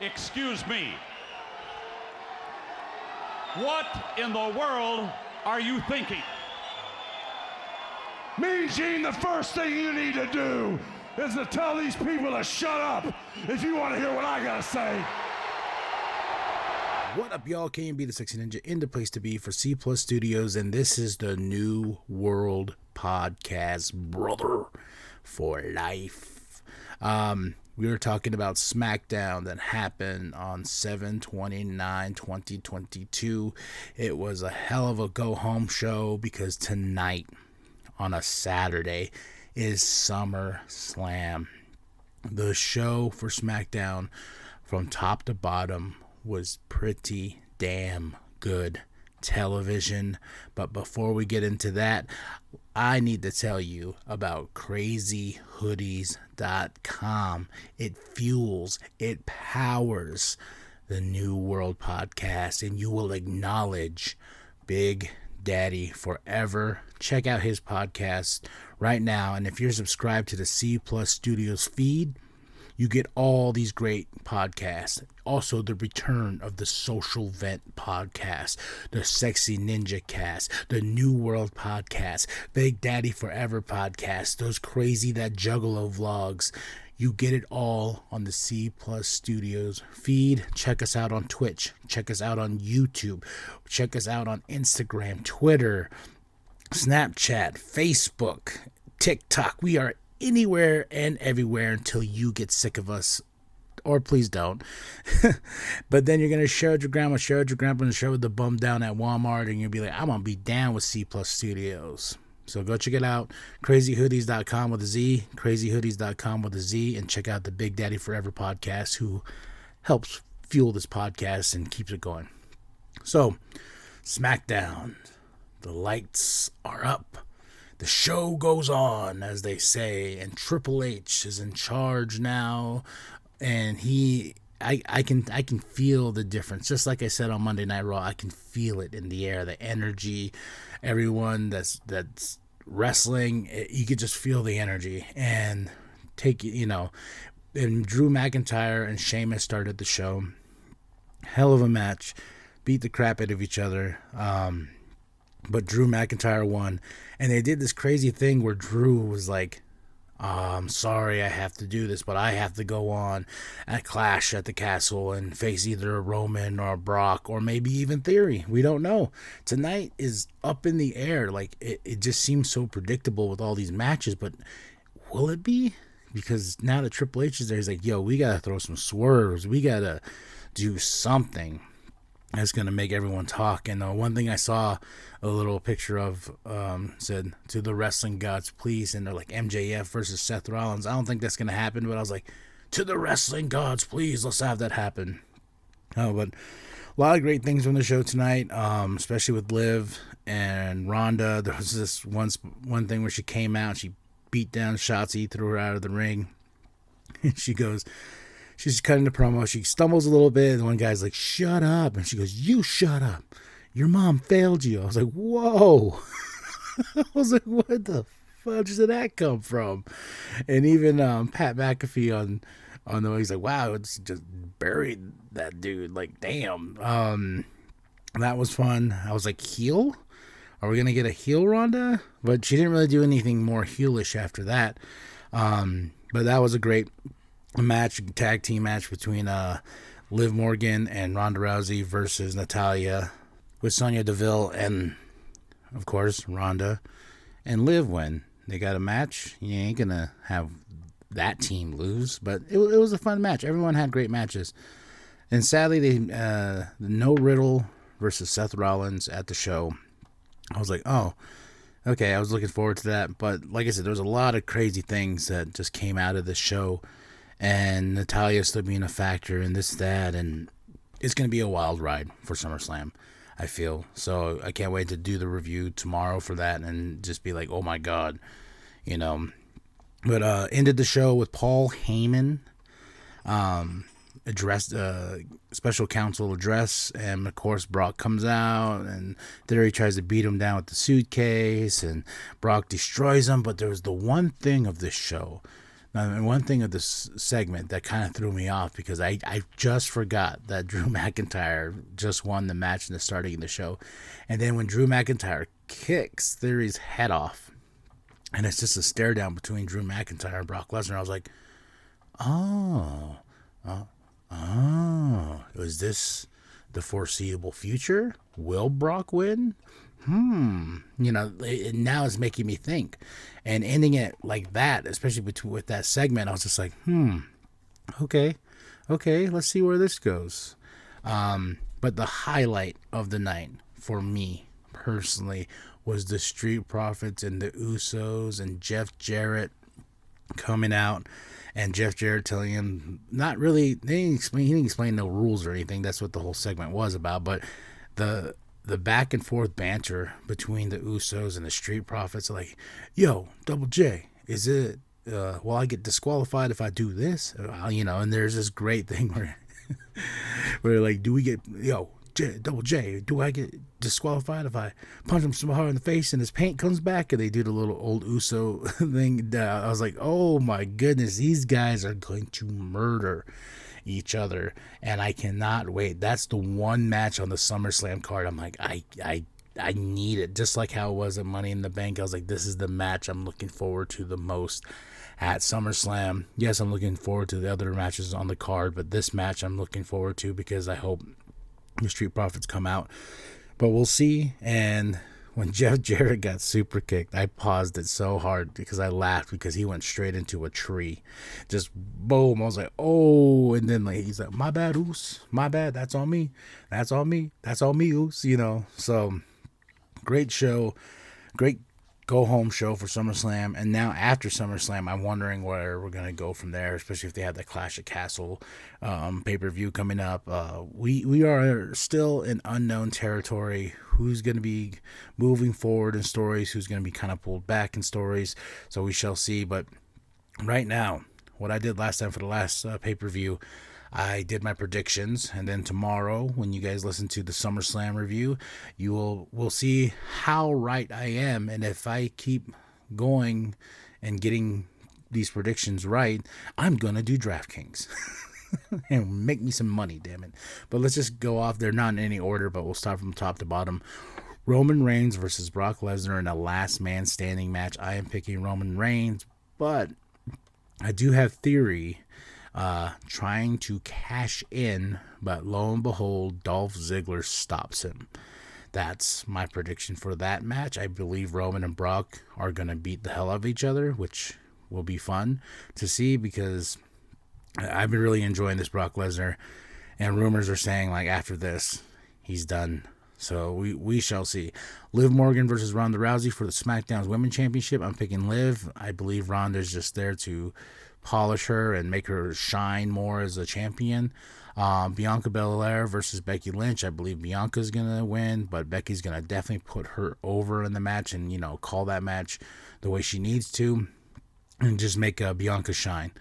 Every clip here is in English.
Excuse me. What in the world are you thinking? Mean Gene, the first thing you need to do is to tell these people to shut up if you want to hear what I gotta say. What up, y'all? KMB the Sexy Ninja in the place to be for C Plus Studios, and this is the New World Podcast, brother, for life. We were talking about SmackDown that happened on 7/29/2022. It was a hell of a go-home show because tonight, on a Saturday, is SummerSlam. The show for SmackDown, from top to bottom, was pretty damn good television. But before we get into that, I need to tell you about crazyhoodiez.com. It fuels, it powers the New World Podcast, and you will acknowledge Big Daddy forever. Check out his podcast right now, and if you're subscribed to the C Plus Studios feed, you get all these great podcasts. Also, the return of the Social Vent podcast, the Sexy Ninja cast, the New World podcast, Big Daddy Forever podcast, those crazy that Juggalo vlogs. You get it all on the C Plus Studios feed. Check us out on Twitch. Check us out on YouTube. Check us out on Instagram, Twitter, Snapchat, Facebook, TikTok. We are anywhere and everywhere until you get sick of us, or please don't. But then you're going to share with your grandma, share with your grandpa, and share with the bum down at Walmart, and you'll be like, I'm going to be down with C Plus Studios. So go check it out, crazyhoodiez.com with a Z, crazyhoodiez.com with a Z, and check out the Big Daddy Forever podcast, who helps fuel this podcast and keeps it going. So, SmackDown, the lights are up. The show goes on, as they say, and Triple H is in charge now, and I can feel the difference. Just like I said on Monday Night Raw, I can feel it in the air, the energy, everyone that's wrestling, you could just feel the energy. And and Drew McIntyre and Sheamus started the show. Hell of a match, beat the crap out of each other. But Drew McIntyre won, and they did this crazy thing where Drew was like, I'm sorry I have to do this, but I have to go on at Clash at the Castle and face either a Roman or a Brock or maybe even Theory. We don't know. Tonight is up in the air. Like, it just seems so predictable with all these matches, but will it be? Because now that Triple H is there, he's like, yo, we got to throw some swerves. We got to do something that's going to make everyone talk. And one thing I saw a little picture of said, to the wrestling gods, please. And they're like, MJF versus Seth Rollins. I don't think that's going to happen, but I was like, to the wrestling gods, please, let's have that happen. But a lot of great things from the show tonight, especially with Liv and Ronda. There was this one thing where she came out, she beat down Shotzi, threw her out of the ring. And she goes, she's cutting the promo. She stumbles a little bit. And one guy's like, shut up. And she goes, you shut up. Your mom failed you. I was like, whoa. I was like, what the fudge did that come from? And even Pat McAfee on the way, he's like, wow, it's just buried that dude. Like, damn. That was fun. I was like, heel? Are we going to get a heel Ronda? But she didn't really do anything more heelish after that. But that was a great match, tag team match between Liv Morgan and Ronda Rousey versus Natalya, with Sonya Deville and, of course, Ronda and Liv win. They got a match. You ain't gonna have that team lose, but it was a fun match. Everyone had great matches. And sadly, they no Riddle versus Seth Rollins at the show. I was like, oh, okay, I was looking forward to that. But like I said, there was a lot of crazy things that just came out of the show. And Natalya still being a factor and this, that, and it's going to be a wild ride for SummerSlam, I feel. So I can't wait to do the review tomorrow for that and just be like, oh my God, But ended the show with Paul Heyman, addressed special counsel address, and of course Brock comes out, and Theory tries to beat him down with the suitcase, and Brock destroys him. But there was the one thing of this show And one thing of this segment that kind of threw me off, because I just forgot that Drew McIntyre just won the match in the starting of the show. And then when Drew McIntyre kicks Theory's head off, and it's just a stare down between Drew McIntyre and Brock Lesnar, I was like, oh, is this the foreseeable future? Will Brock win? Now it's making me think, and ending it like that, especially with that segment, I was just like, okay, let's see where this goes. But the highlight of the night for me personally was the Street Profits and the Usos and Jeff Jarrett coming out, and Jeff Jarrett telling him, not really, he didn't explain no rules or anything. That's what the whole segment was about, but the back and forth banter between the Usos and the Street Profits, like, yo, Double J, is it, will I get disqualified if I do this? And there's this great thing where like, do we get, Double J, do I get disqualified if I punch him so hard in the face and his paint comes back? And they do the little old Uso thing. I was like, oh my goodness, these guys are going to murder each other, and I cannot wait. That's the one match on the SummerSlam card. I'm like, I need it. Just like how it was at Money in the Bank. I was like, this is the match I'm looking forward to the most at SummerSlam. Yes, I'm looking forward to the other matches on the card, but this match I'm looking forward to because I hope the Street Profits come out. But we'll see. And when Jeff Jarrett got super kicked, I paused it so hard because I laughed because he went straight into a tree. Just boom. I was like, oh. And then he's like, my bad, Oos. My bad. That's on me. That's on me. That's on me, Oos. So great show. Great go-home show for SummerSlam. And now after SummerSlam, I'm wondering where we're going to go from there, especially if they have the Clash at Castle pay-per-view coming up. We are still in unknown territory. Who's going to be moving forward in stories, who's going to be kind of pulled back in stories. So we shall see. But right now, what I did last time for the last pay-per-view, I did my predictions. And then tomorrow, when you guys listen to the SummerSlam review, we'll see how right I am. And if I keep going and getting these predictions right, I'm going to do DraftKings. And make me some money, damn it. But let's just go off. They're not in any order, but we'll start from top to bottom. Roman Reigns versus Brock Lesnar in a last man standing match. I am picking Roman Reigns, but I do have Theory trying to cash in, but lo and behold, Dolph Ziggler stops him. That's my prediction for that match. I believe Roman and Brock are going to beat the hell out of each other, which will be fun to see because I've been really enjoying this Brock Lesnar, and rumors are saying like after this, he's done. So we shall see. Liv Morgan versus Ronda Rousey for the SmackDown's Women's Championship. I'm picking Liv. I believe Ronda's just there to polish her and make her shine more as a champion. Bianca Belair versus Becky Lynch. I believe Bianca's going to win, but Becky's going to definitely put her over in the match and, call that match the way she needs to. And just make Bianca shine.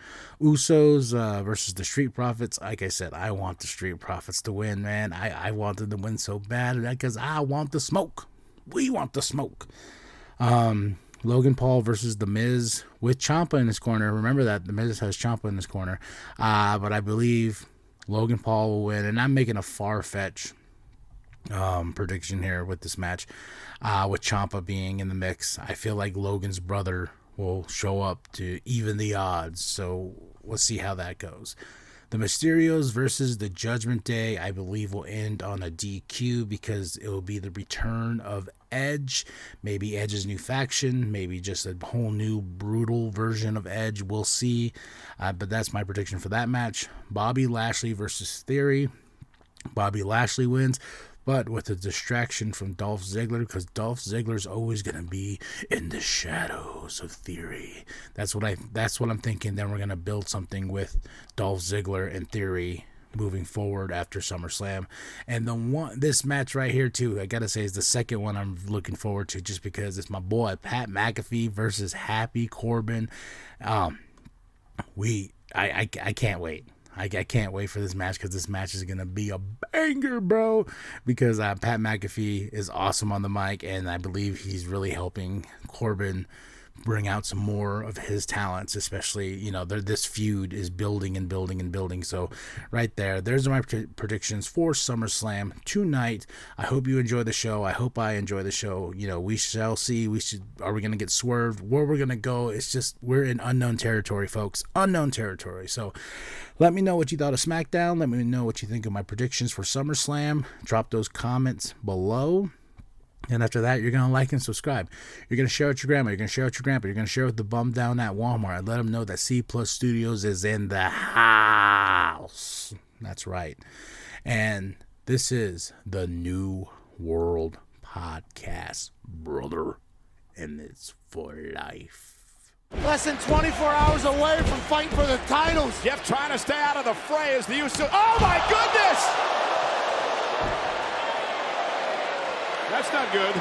Usos versus the Street Profits. Like I said, I want the Street Profits to win, man. I wanted to win so bad because I want the smoke. We want the smoke. Logan Paul versus The Miz with Ciampa in his corner. Remember that The Miz has Ciampa in his corner. But I believe Logan Paul will win. And I'm making a far-fetched prediction here with this match. With Ciampa being in the mix. I feel like Logan's brother will show up to even the odds. So we'll see how that goes. The Mysterios versus the Judgment Day, I believe, will end on a DQ because it will be the return of Edge. Maybe Edge's new faction, maybe just a whole new brutal version of Edge. We'll see. But that's my prediction for that match. Bobby Lashley versus Theory. Bobby Lashley wins, but with a distraction from Dolph Ziggler, because Dolph Ziggler's always going to be in the shadows of Theory. That's what I'm thinking. Then we're going to build something with Dolph Ziggler and Theory moving forward after SummerSlam. And this match right here too, I got to say, is the second one I'm looking forward to, just because it's my boy Pat McAfee versus Happy Corbin. I can't wait. I can't wait for this match, because this match is going to be a banger, bro. Because Pat McAfee is awesome on the mic, and I believe he's really helping Corbin bring out some more of his talents, especially, you know, this feud is building and building and building. So right there's my predictions for SummerSlam tonight. I hope you enjoy the show. I hope I enjoy the show. You know, we shall see. Are we going to get swerved? Where we're going to go? It's just, we're in unknown territory, folks. Unknown territory. So let me know what you thought of SmackDown. Let me know what you think of my predictions for SummerSlam. Drop those comments below. And after that, you're going to like and subscribe. You're going to share with your grandma. You're going to share with your grandpa. You're going to share with the bum down at Walmart. And let them know that C Plus Studios is in the house. That's right. And this is the New World Podcast, brother. And it's for life. Less than 24 hours away from fighting for the titles. Jeff trying to stay out of the fray as the Usos. Oh my goodness! That's not good.